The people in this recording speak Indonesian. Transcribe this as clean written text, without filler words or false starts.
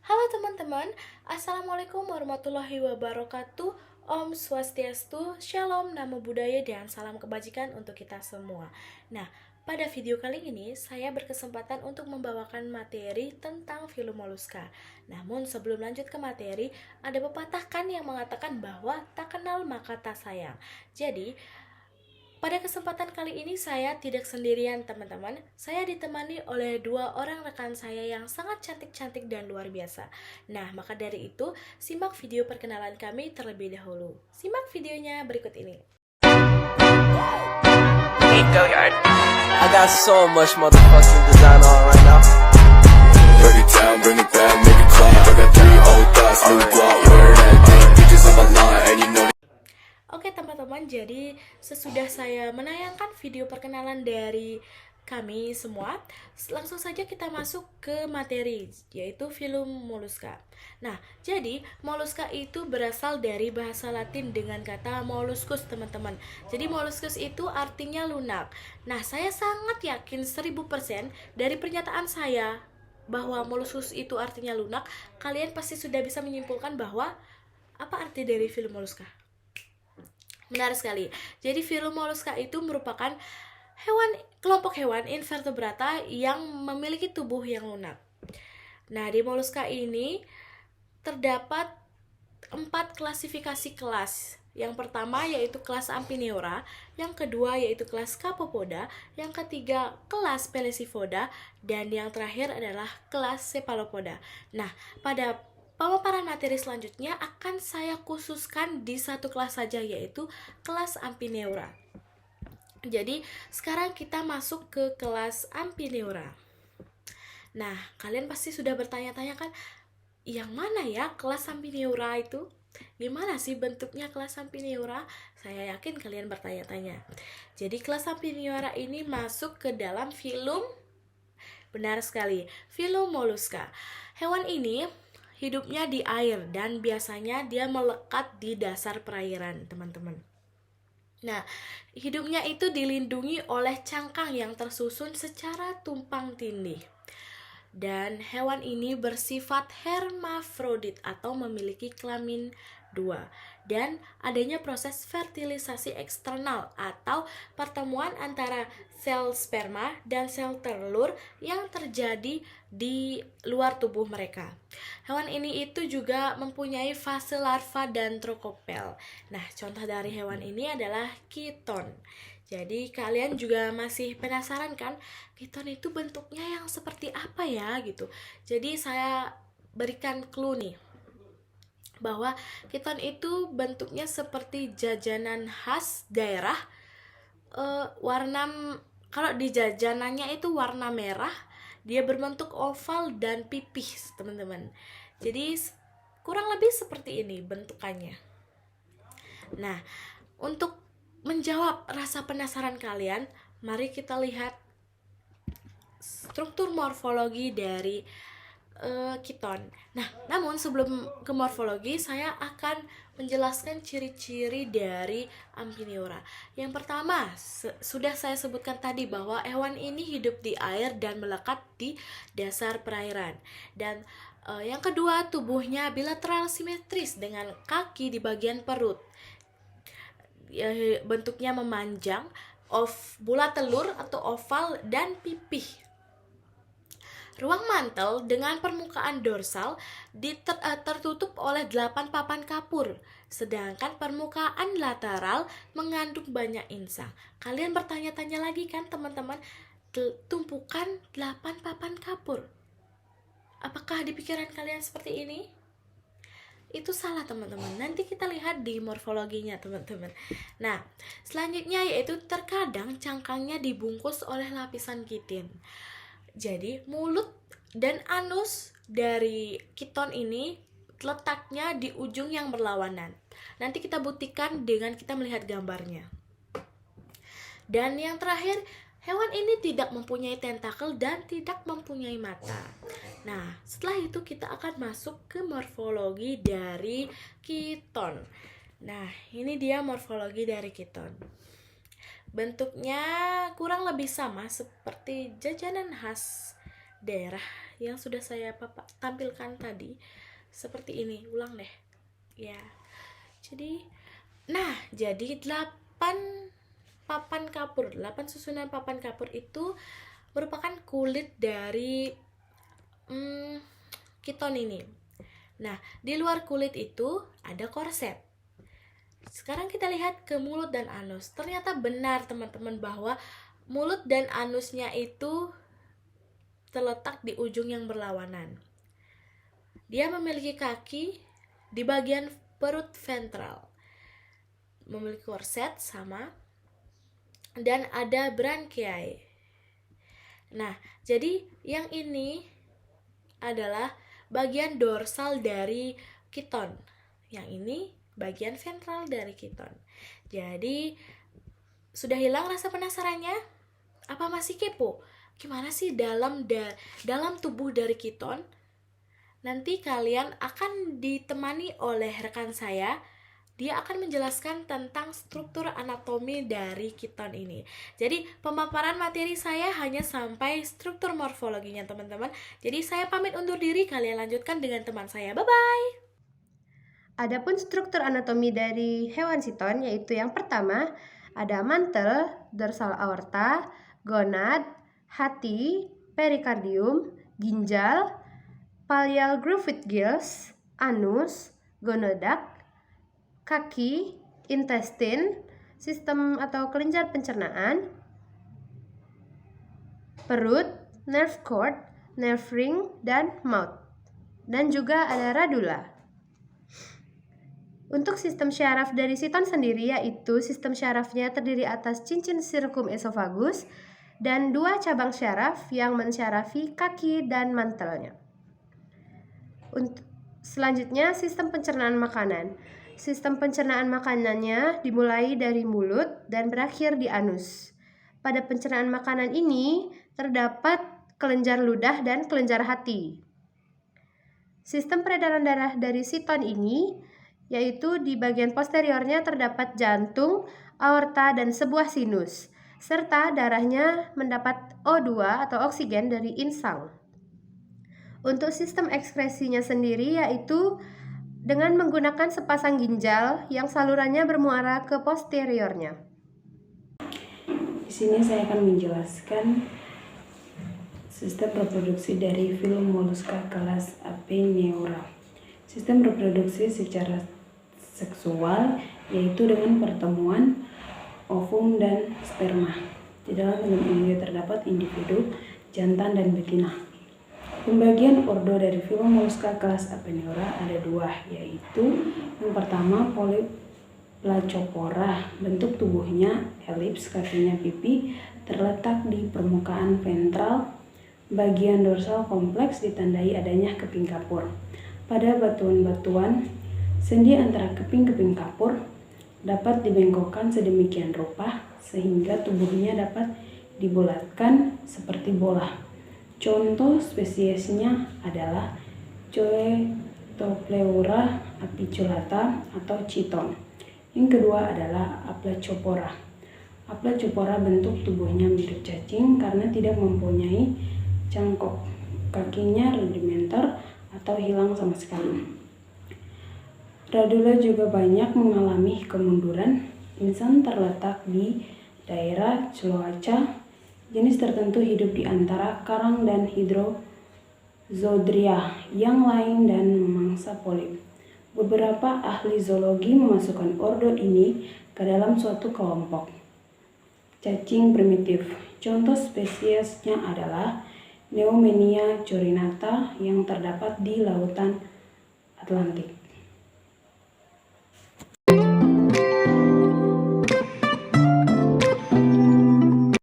Halo teman-teman, Assalamualaikum warahmatullahi wabarakatuh. Om Swastiastu, Shalom, Namo Buddhaya, dan salam kebajikan untuk kita semua. Nah, pada video kali ini saya berkesempatan untuk membawakan materi tentang film Moluska. Namun sebelum lanjut ke materi, ada pepatah kan yang mengatakan bahwa tak kenal maka tak sayang. Jadi, pada kesempatan kali ini saya tidak sendirian teman-teman. Saya ditemani oleh dua orang rekan saya yang sangat cantik-cantik dan luar biasa. Nah, maka dari itu, simak video perkenalan kami terlebih dahulu. Simak videonya berikut ini. Go yard. I got so much motherfucking design on right now. Break it down, bring it back, make it clap. I got 3 old thoughts, new guap, where that thing. Bitches on my line, and you know. Oke teman-teman, jadi sesudah saya menayangkan video perkenalan dari kami semua, langsung saja kita masuk ke materi, yaitu film Moluska. Nah, jadi Moluska itu berasal dari bahasa Latin dengan kata molluscus teman-teman. Jadi molluscus itu artinya lunak. Nah, saya sangat yakin 1000% dari pernyataan saya bahwa molluscus itu artinya lunak, kalian pasti sudah bisa menyimpulkan bahwa apa arti dari film Moluska. Benar sekali. Jadi film Moluska itu merupakan kelompok hewan invertebrata yang memiliki tubuh yang lunak. Nah, di Moluska ini terdapat 4 klasifikasi kelas. Yang pertama yaitu kelas Amphineura, yang kedua yaitu kelas Capopoda, yang ketiga kelas Pelesipoda, dan yang terakhir adalah kelas Cephalopoda. Nah, pada pemaparan materi selanjutnya akan saya khususkan di satu kelas saja, yaitu kelas Amphineura. Jadi, sekarang kita masuk ke kelas Amphineura. Nah, kalian pasti sudah bertanya-tanya kan, yang mana ya kelas Amphineura itu? Gimana sih bentuknya kelas Amphineura? Saya yakin kalian bertanya-tanya. Jadi, kelas Amphineura ini masuk ke dalam film, benar sekali, film Moluska. Hewan ini hidupnya di air dan biasanya dia melekat di dasar perairan, teman-teman. Nah, hidupnya itu dilindungi oleh cangkang yang tersusun secara tumpang tindih. Dan hewan ini bersifat hermafrodit atau memiliki kelamin 2. Dan adanya proses fertilisasi eksternal atau pertemuan antara sel sperma dan sel telur yang terjadi di luar tubuh mereka. Hewan ini itu juga mempunyai fase larva dan trokopel. Nah, contoh dari hewan ini adalah kiton. Jadi kalian juga masih penasaran kan, kiton itu bentuknya yang seperti apa ya gitu. Jadi saya berikan clue nih, bahwa kiton itu bentuknya seperti jajanan khas daerah. Kalau di jajanannya itu warna merah, dia berbentuk oval dan pipih teman-teman. Jadi kurang lebih seperti ini bentukannya. Nah, untuk menjawab rasa penasaran kalian, mari kita lihat struktur morfologi dari kiton. Nah, namun sebelum ke morfologi, saya akan menjelaskan ciri-ciri dari Amphineura. Yang pertama, sudah saya sebutkan tadi bahwa hewan ini hidup di air dan melekat di dasar perairan. Dan yang kedua, tubuhnya bilateral simetris dengan kaki di bagian perut. Bentuknya memanjang, bulat telur atau oval, dan pipih. Ruang mantel dengan permukaan dorsal tertutup oleh 8 papan kapur, sedangkan permukaan lateral mengandung banyak insang. Kalian bertanya-tanya lagi kan teman-teman, tumpukan 8 papan kapur. Apakah di pikiran kalian seperti ini? Itu salah teman-teman. Nanti kita lihat di morfologinya teman-teman. Nah, selanjutnya yaitu terkadang cangkangnya dibungkus oleh lapisan kitin. Jadi mulut dan anus dari kiton ini letaknya di ujung yang berlawanan. Nanti kita buktikan dengan kita melihat gambarnya. Dan yang terakhir, hewan ini tidak mempunyai tentakel dan tidak mempunyai mata. Nah, setelah itu kita akan masuk ke morfologi dari kiton. Nah, ini dia morfologi dari kiton. Bentuknya kurang lebih sama seperti jajanan khas daerah yang sudah saya tampilkan tadi seperti ini. Ulang deh. Ya. Jadi jadi 8 susunan papan kapur itu merupakan kulit dari kiton ini. Nah, di luar kulit itu ada korset. Sekarang kita lihat ke mulut dan anus. Ternyata benar teman-teman bahwa mulut dan anusnya itu terletak di ujung yang berlawanan. Dia memiliki kaki di bagian perut ventral. Memiliki korset sama dan ada branchiae. Nah, jadi yang ini adalah bagian dorsal dari kiton. Yang ini bagian ventral dari kiton. Jadi, sudah hilang rasa penasarannya? Apa masih kepo? Gimana sih dalam tubuh dari kiton? Nanti kalian akan ditemani oleh rekan saya. Dia akan menjelaskan tentang struktur anatomi dari kiton ini. Jadi pemaparan materi saya hanya sampai struktur morfologinya teman-teman. Jadi saya pamit undur diri, kalian lanjutkan dengan teman saya. Bye-bye. Adapun struktur anatomi dari hewan siton yaitu yang pertama ada mantel, dorsal aorta, gonad, hati, perikardium, ginjal, pallial groove with gills, anus, gonodak, kaki, intestin, sistem atau kelenjar pencernaan, perut, nerve cord, nerve ring, dan mouth. Dan juga ada radula. Untuk sistem syaraf dari siton sendiri yaitu sistem syarafnya terdiri atas cincin circum esophagus dan 2 cabang syaraf yang mensyarafi kaki dan mantelnya. Selanjutnya sistem pencernaan makanan. Sistem pencernaan makanannya dimulai dari mulut dan berakhir di anus. Pada pencernaan makanan ini terdapat kelenjar ludah dan kelenjar hati. Sistem peredaran darah dari siton ini yaitu di bagian posteriornya terdapat jantung, aorta, dan sebuah sinus, serta darahnya mendapat O2 atau oksigen dari insang. Untuk sistem ekskresinya sendiri yaitu dengan menggunakan sepasang ginjal yang salurannya bermuara ke posteriornya. Di sini saya akan menjelaskan sistem reproduksi dari filum mollusca kelas Apeneura. Sistem reproduksi secara seksual yaitu dengan pertemuan ovum dan sperma. Di dalam filum ini terdapat individu jantan dan betina. Pembagian ordo dari filum mollusca kelas Apeneura ada 2, yaitu yang pertama Placophora. Bentuk tubuhnya elips, kakinya pipi, terletak di permukaan ventral. Bagian dorsal kompleks ditandai adanya keping kapur. Pada batuan-batuan, sendi antara keping-keping kapur dapat dibengkokkan sedemikian rupa sehingga tubuhnya dapat dibulatkan seperti bola. Contoh spesiesnya adalah Coelopleura apiculata atau chiton. Yang kedua adalah Aplacophora. Aplacophora bentuk tubuhnya mirip cacing karena tidak mempunyai cangkok. Kakinya rudimenter atau hilang sama sekali. Radula juga banyak mengalami kemunduran. Insan terletak di daerah cloaca. Jenis tertentu hidup di antara karang dan hydrozodria yang lain dan memangsa polip. Beberapa ahli zoologi memasukkan ordo ini ke dalam suatu kelompok. Cacing primitif. Contoh spesiesnya adalah Neomenia corinata yang terdapat di lautan Atlantik.